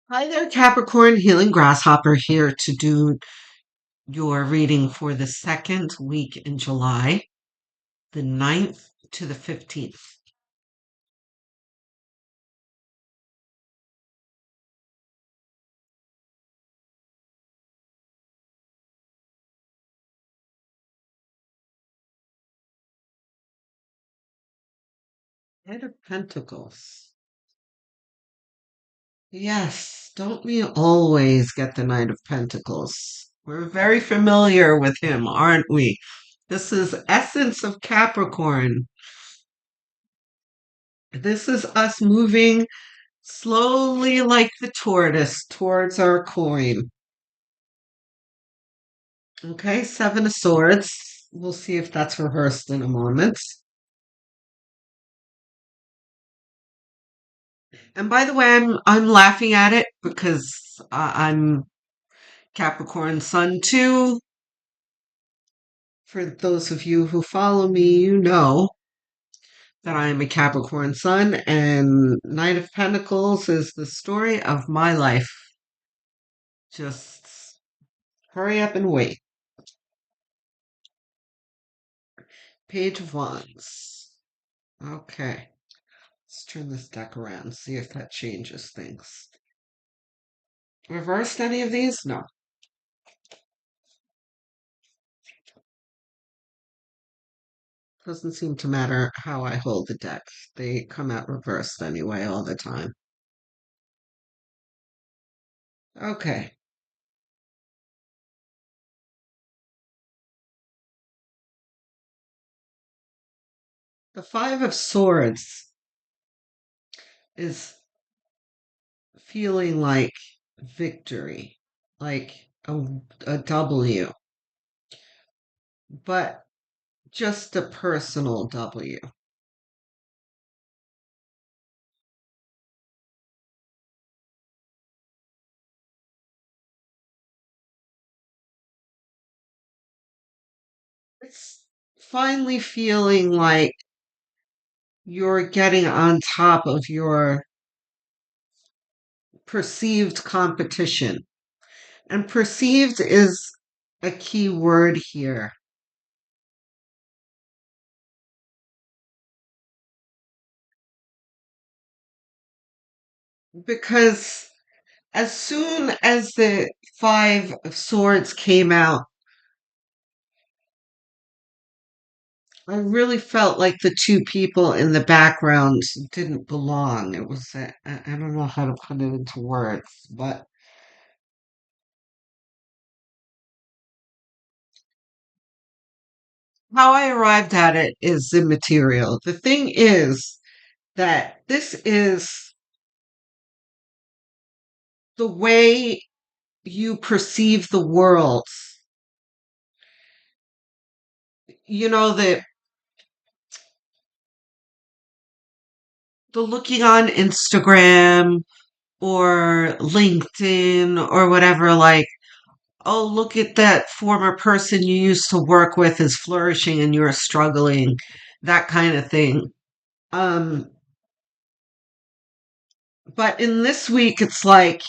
Hi there, Capricorn. Healing Grasshopper here to do your reading for the second week in July, the 9th to the 15th. Knight of Pentacles. Yes, don't we always get the Knight of Pentacles? We're very familiar with him, aren't we? This is Essence of Capricorn. This is us moving slowly like the tortoise towards our coin. Okay, Seven of Swords. We'll see if that's reversed in a moment. And by the way, I'm laughing at it because I'm Capricorn Sun too. For those of you who follow me, you know that I am a Capricorn Sun, and Knight of Pentacles is the story of my life. Just hurry up and wait. Page of Wands. Okay, let's turn this deck around, see if that changes things. Reversed any of these? No. Doesn't seem to matter how I hold the deck. They come out reversed anyway all the time. Okay. The Five of Swords is feeling like victory, like a W, but just a personal W. It's finally feeling like you're getting on top of your perceived competition. And perceived is a key word here because as soon as the Five of Swords came out, I really felt like the two people in the background didn't belong. It was, I don't know how to put it into words, but how I arrived at it is immaterial. The thing is that this is the way you perceive the world. You know, the looking on Instagram or LinkedIn or whatever, like, oh, look at that former person you used to work with is flourishing and you're struggling, that kind of thing. Um, but in this week, it's like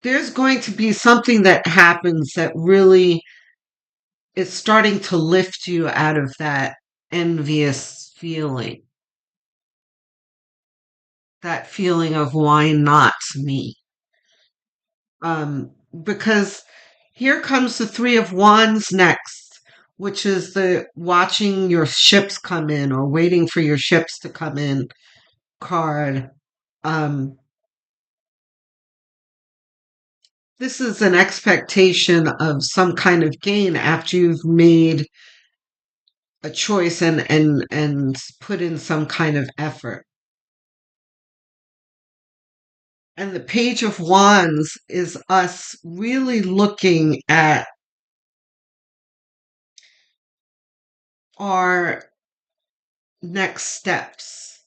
there's going to be something that happens that really is starting to lift you out of that envious feeling, that feeling of why not me? Because here comes the Three of Wands next, which is the watching your ships come in or waiting for your ships to come in card. Um, this is an expectation of some kind of gain after you've made a choice and put in some kind of effort. And the Page of Wands is us really looking at our next steps.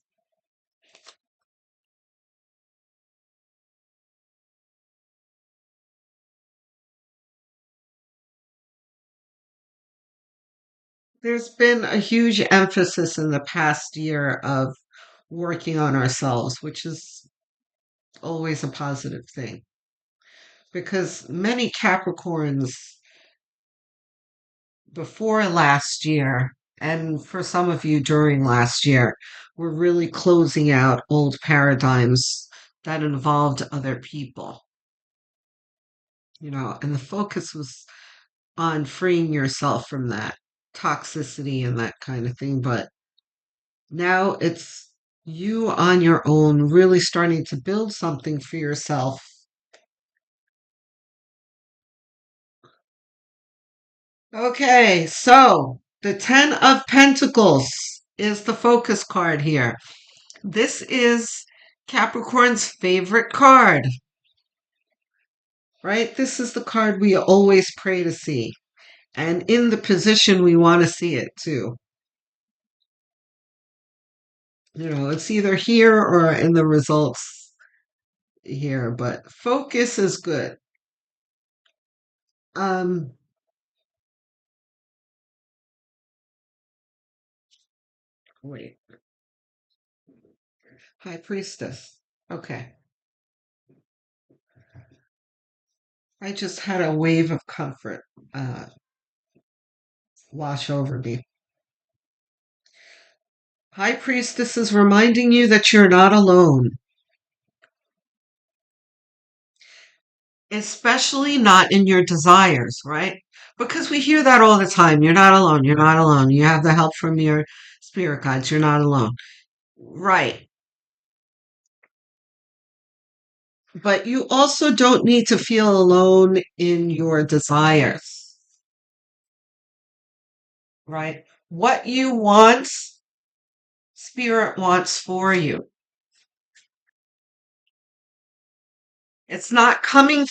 There's been a huge emphasis in the past year of working on ourselves, which is always a positive thing because many Capricorns before last year, and for some of you during last year, were really closing out old paradigms that involved other people, and the focus was on freeing yourself from that toxicity and that kind of thing. But now it's you on your own, really starting to build something for yourself. Okay, so the Ten of Pentacles is the focus card here. This is Capricorn's favorite card, right? This is the card we always pray to see, and in the position we want to see it too. It's either here or in the results here, but focus is good. Um, Wait, High Priestess. Okay. I just had a wave of comfort uh, wash over me. High Priestess is reminding you that you're not alone, especially not in your desires, right? Because we hear that all the time. You're not alone. You're not alone. You have the help from your spirit guides. You're not alone. Right. But you also don't need to feel alone in your desires, right? What you want, spirit wants for you. It's not coming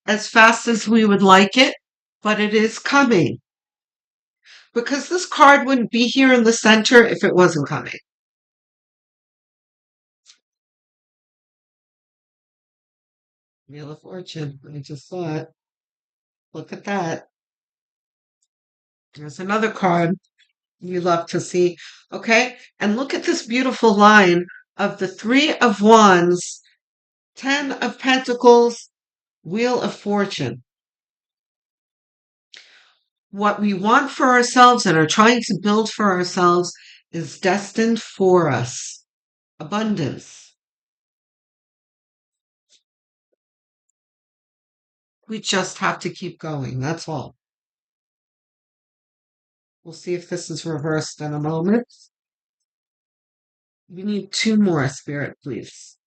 as fast as we would like it, but it is coming. Because this card wouldn't be here in the center if it wasn't coming. Wheel of Fortune. I just saw it. Look at that. There's another card we love to see. Okay? And look at this beautiful line of the Three of Wands, Ten of Pentacles, Wheel of Fortune. What we want for ourselves and are trying to build for ourselves is destined for us. Abundance. We just have to keep going. That's all. We'll see if this is reversed in a moment. We need two more, Spirit, please.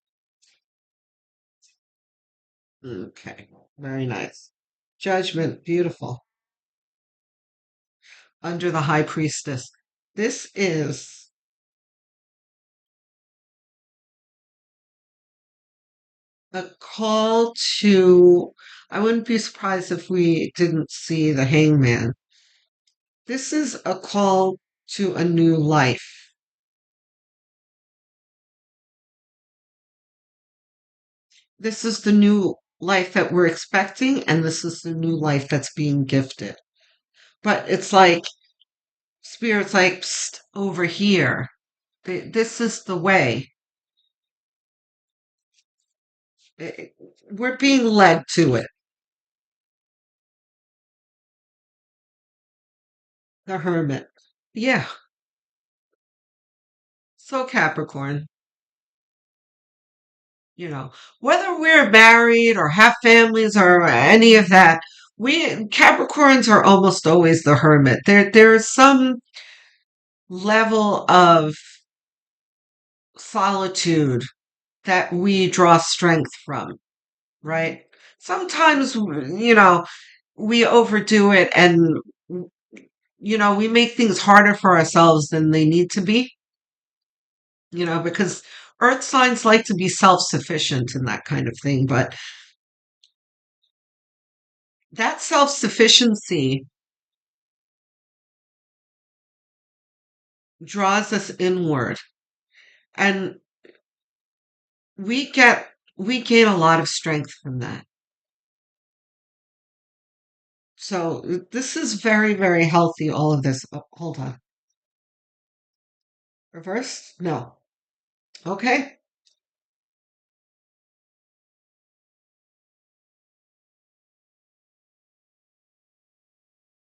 Okay, very nice. Judgment, beautiful. Under the High Priestess. This is a call to, I wouldn't be surprised if we didn't see the Hangman. This is a call to a new life. This is the new life that we're expecting, and this is the new life that's being gifted. But it's like, Spirit's like, psst, over here. This is the way. We're being led to it. The Hermit. Yeah. So Capricorn, you know, whether we're married or have families or any of that, we Capricorns are almost always the hermit. There's some level of solitude that we draw strength from, right? Sometimes, we overdo it and, we make things harder for ourselves than they need to be, because earth signs like to be self-sufficient and that kind of thing. But that self-sufficiency draws us inward, and we get we gain a lot of strength from that. So this is very, very healthy, all of this. Oh, hold on. Reverse? No. Okay.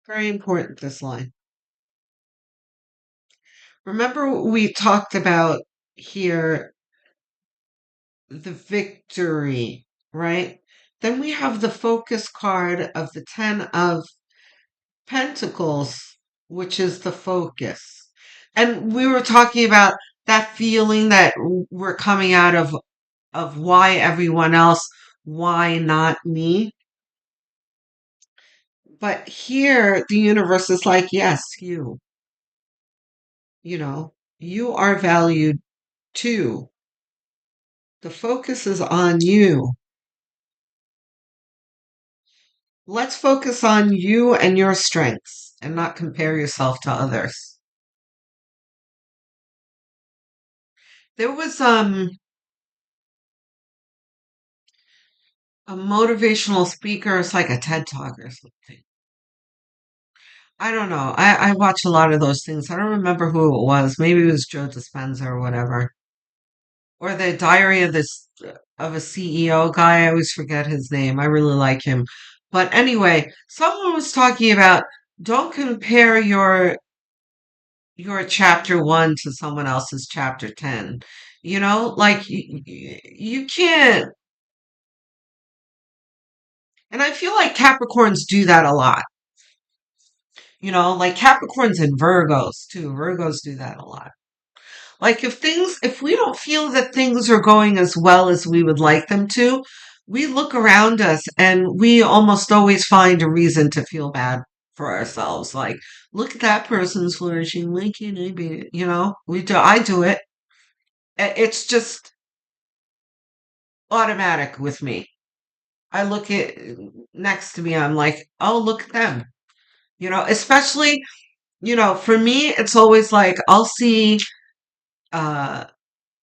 Very important, this line. Remember, we talked about here the victory, right? Then we have the focus card of the Ten of Pentacles, which is the focus. And we were talking about that feeling that we're coming out of why everyone else, why not me? But here the universe is like, yes, you know, you are valued too. The focus is on you. Let's focus on you and your strengths and not compare yourself to others. There was a motivational speaker, it's like a TED Talk or something. I don't know. I watch a lot of those things. I don't remember who it was. Maybe it was Joe Dispenza or whatever. Or the diary of a CEO guy. I always forget his name. I really like him. But anyway, someone was talking about don't compare your chapter 1 to someone else's chapter 10. You know, like you can't. And I feel like Capricorns do that a lot. You know, like Capricorns and Virgos too. Virgos do that a lot. Like if we don't feel that things are going as well as we would like them to, we look around us and we almost always find a reason to feel bad for ourselves. Like, look at that person's flourishing. Why can't I be? You know, I do it. It's just automatic with me. I look at next to me, I'm like, oh, look at them. You know, especially, for me, it's always like I'll see uh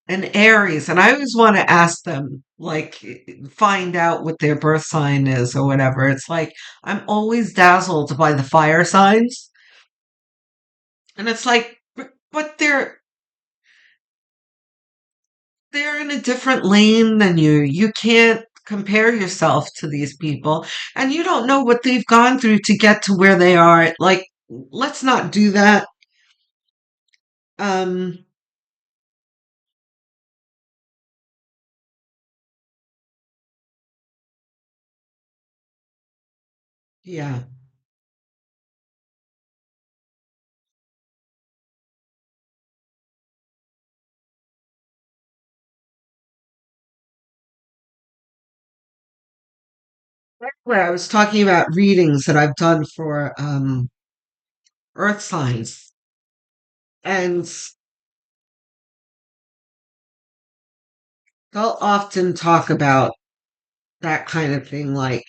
an Aries, and I always want to ask them, like, find out what their birth sign is or whatever. It's like I'm always dazzled by the fire signs, and it's like, but they're in a different lane than you. You can't compare yourself to these people, and you don't know what they've gone through to get to where they are. Like, let's not do that. Um, yeah. Well, I was talking about readings that I've done for earth signs, and they'll often talk about that kind of thing, like,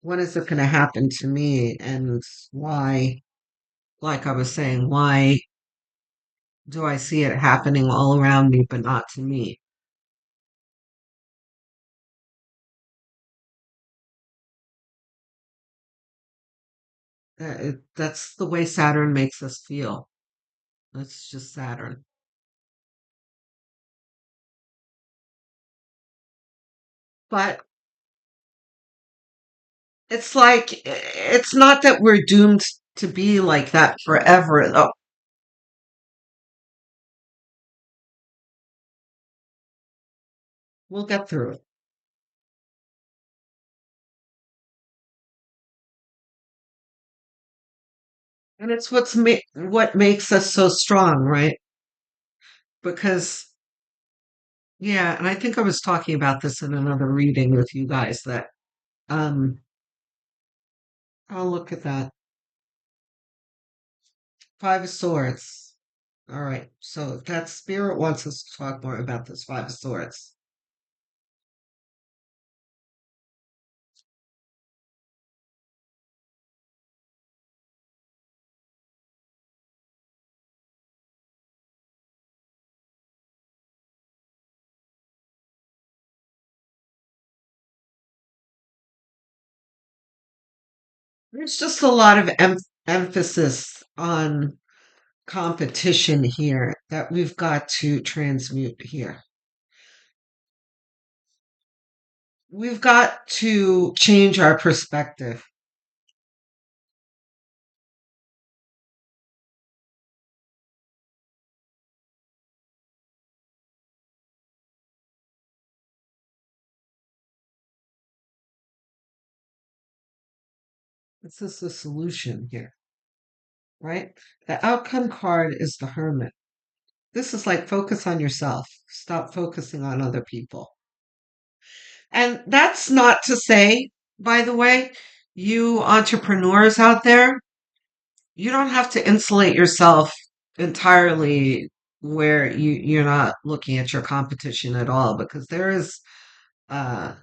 when is it going to happen to me, and why, like I was saying, why do I see it happening all around me but not to me? That's the way Saturn makes us feel. That's just Saturn. But it's like, it's not that we're doomed to be like that forever, though. We'll get through it. And it's what makes us so strong, right? Because, yeah, and I think I was talking about this in another reading with you guys that, um, I'll look at that. Five of Swords. All right. So that spirit wants us to talk more about this Five of Swords. There's just a lot of emphasis on competition here that we've got to transmute here. we've got to change our perspective. This is the solution here, right? The outcome card is the hermit. This is like focus on yourself. Stop focusing on other people. And that's not to say, by the way, you entrepreneurs out there, you don't have to insulate yourself entirely where you're not looking at your competition at all, because there is uh,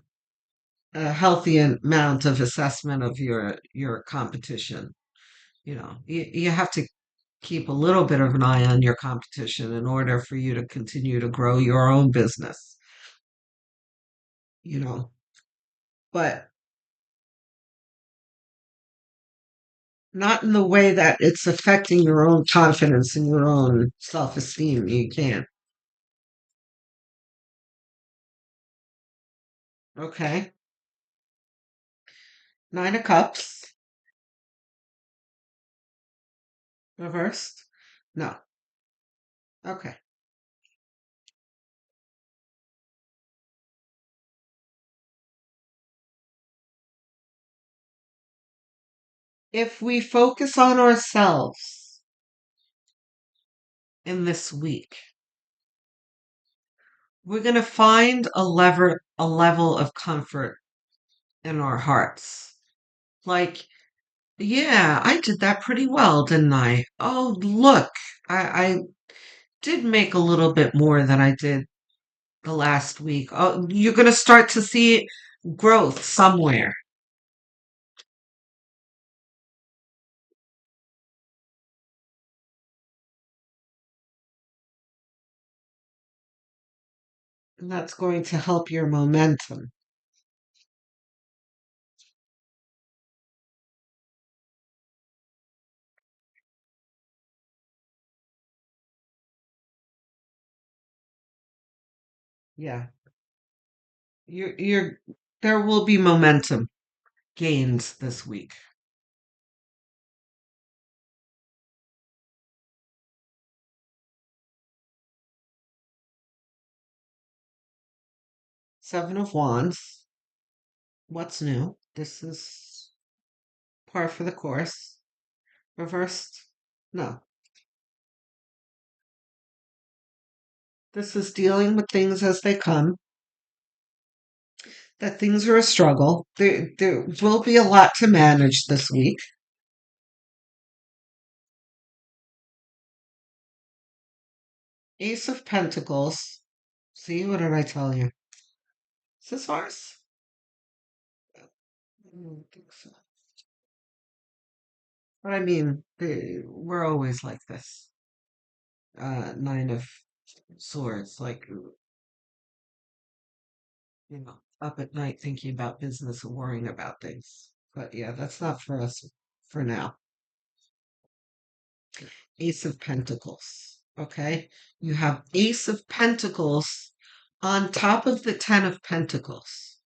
a healthy amount of assessment of your competition. You have to keep a little bit of an eye on your competition in order for you to continue to grow your own business, you know. But not in the way that it's affecting your own confidence and your own self-esteem. You can't. Okay. Nine of Cups, reversed. No. Okay. If we focus on ourselves in this week, we're going to find a level of comfort in our hearts. Like, yeah, I did that pretty well, didn't I? Oh, look, I did make a little bit more than I did the last week. Oh, you're going to start to see growth somewhere. And that's going to help your momentum. Yeah. You're there will be momentum gains this week. Seven of Wands. What's new? This is par for the course. Reversed. No. This is dealing with things as they come. That things are a struggle. There will be a lot to manage this week. Ace of Pentacles. See, what did I tell you? Is this ours? I don't think so. But I mean, we're always like this. Nine of Swords, like, up at night thinking about business and worrying about things. But yeah, that's not for us for now. Ace of Pentacles. Okay. You have Ace of Pentacles on top of the Ten of Pentacles.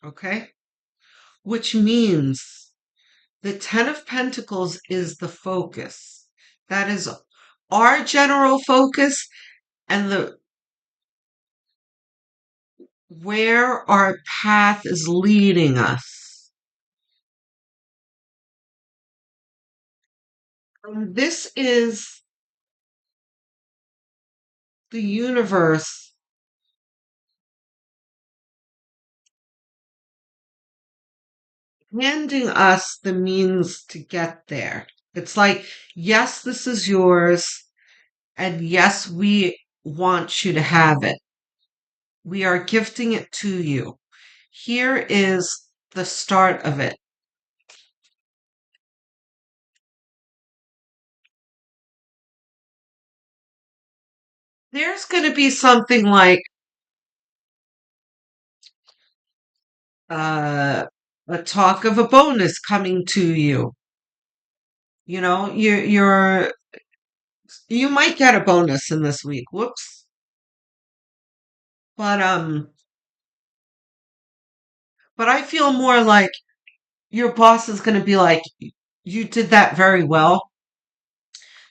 Okay. Which means the Ten of Pentacles is the focus. That is our general focus and the where our path is leading us. And this is the universe handing us the means to get there. It's like, yes, this is yours, and yes, we want you to have it. We are gifting it to you. Here is the start of it. There's going to be something like uh, a talk of a bonus coming to you. You might get a bonus in this week. Whoops. But But I feel more like your boss is going to be like, you did that very well.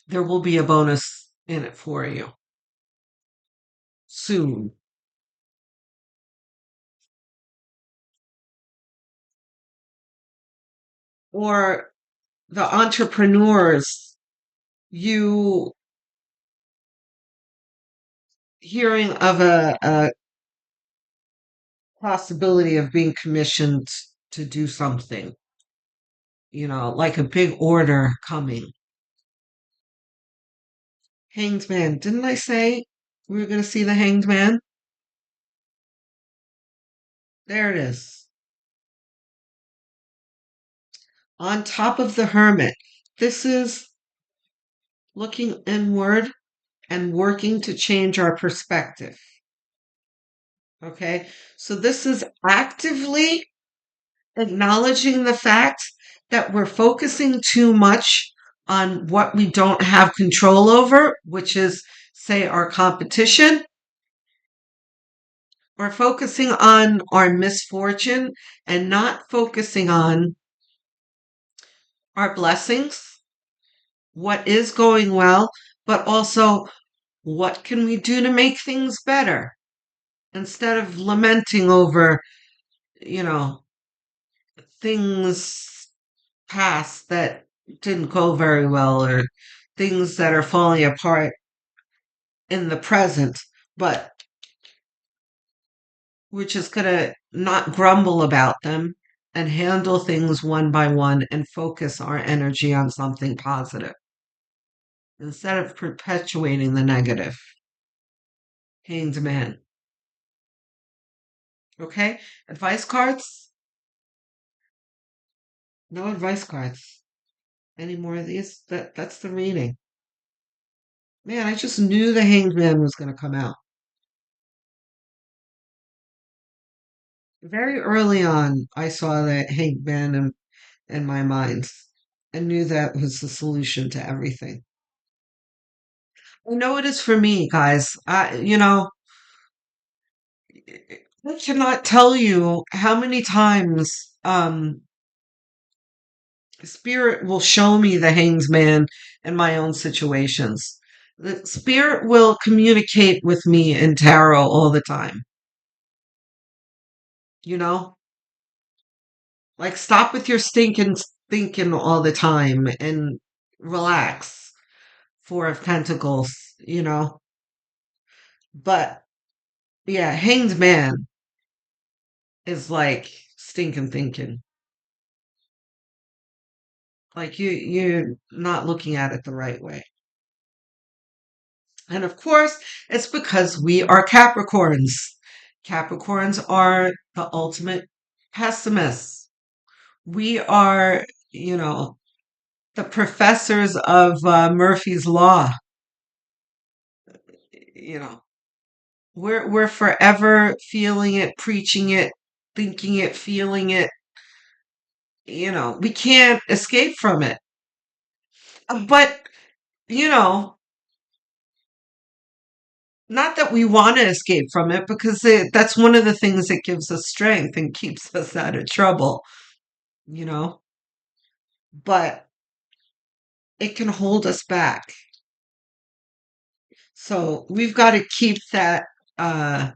There will be a bonus in it for you soon. Or the entrepreneurs, you hearing of a possibility of being commissioned to do something, like a big order coming. Hanged Man. Didn't I say we were going to see the Hanged Man? There it is. On top of the Hermit. This is looking inward and working to change our perspective. Okay? So this is actively acknowledging the fact that we're focusing too much on what we don't have control over, which is, say, our competition. We're focusing on our misfortune and not focusing on our blessings, what is going well, but also what can we do to make things better instead of lamenting over, you know, things past that didn't go very well or things that are falling apart in the present, but we're just going to not grumble about them and handle things one by one and focus our energy on something positive instead of perpetuating the negative. Hanged Man. Okay? Advice cards? No advice cards. Any more of these? That's the reading. Man, I just knew the Hanged Man was going to come out. Very early on, I saw the Hanged Man in my mind and knew that was the solution to everything. I know it is for me, guys. I cannot tell you how many times spirit will show me the Hanged Man in my own situations. The spirit will communicate with me in tarot all the time. You know, like stop with your stinking thinking all the time and relax. Four of Pentacles, you know. But yeah, Hanged Man is like stinking thinking. Like you're not looking at it the right way. And of course, it's because we are Capricorns. Capricorns are the ultimate pessimists. We are, the professors of Murphy's Law. You know, we're forever feeling it, preaching it, thinking it, feeling it. We can't escape from it. But, you know, not that we want to escape from it because that's one of the things that gives us strength and keeps us out of trouble, you know, but it can hold us back. So we've got to keep that uh,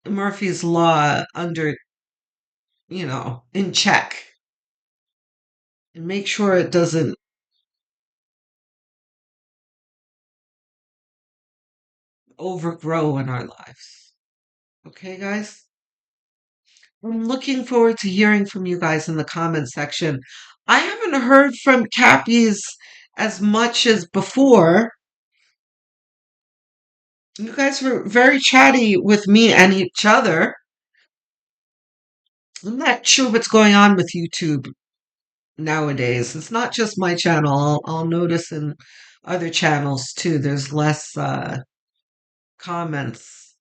Murphy's Law under, in check and make sure it doesn't overgrow in our lives. Okay, guys? I'm looking forward to hearing from you guys in the comment section. I haven't heard from Cappies as much as before. You guys were very chatty with me and each other. I'm not sure what's going on with YouTube nowadays. It's not just my channel. I'll notice in other channels too. There's less comments.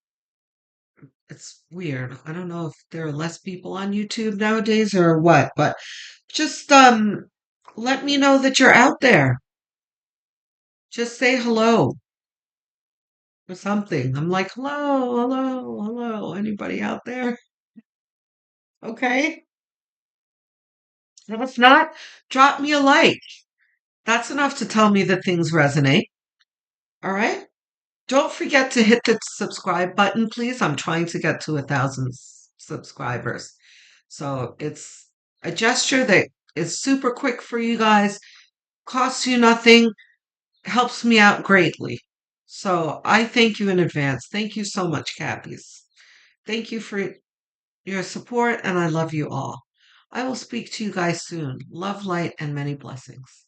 It's weird. I don't know if there are less people on YouTube nowadays or what, but just let me know that you're out there. Just say hello or something. I'm like, hello, hello, hello. Anybody out there? Okay? And if not, drop me a like. That's enough to tell me that things resonate. All right? Don't forget to hit the subscribe button, please. I'm trying to get to 1,000 subscribers. So it's a gesture that is super quick for you guys, costs you nothing, helps me out greatly. So I thank you in advance. Thank you so much, Cappies. Thank you for your support, and I love you all. I will speak to you guys soon. Love, light, and many blessings.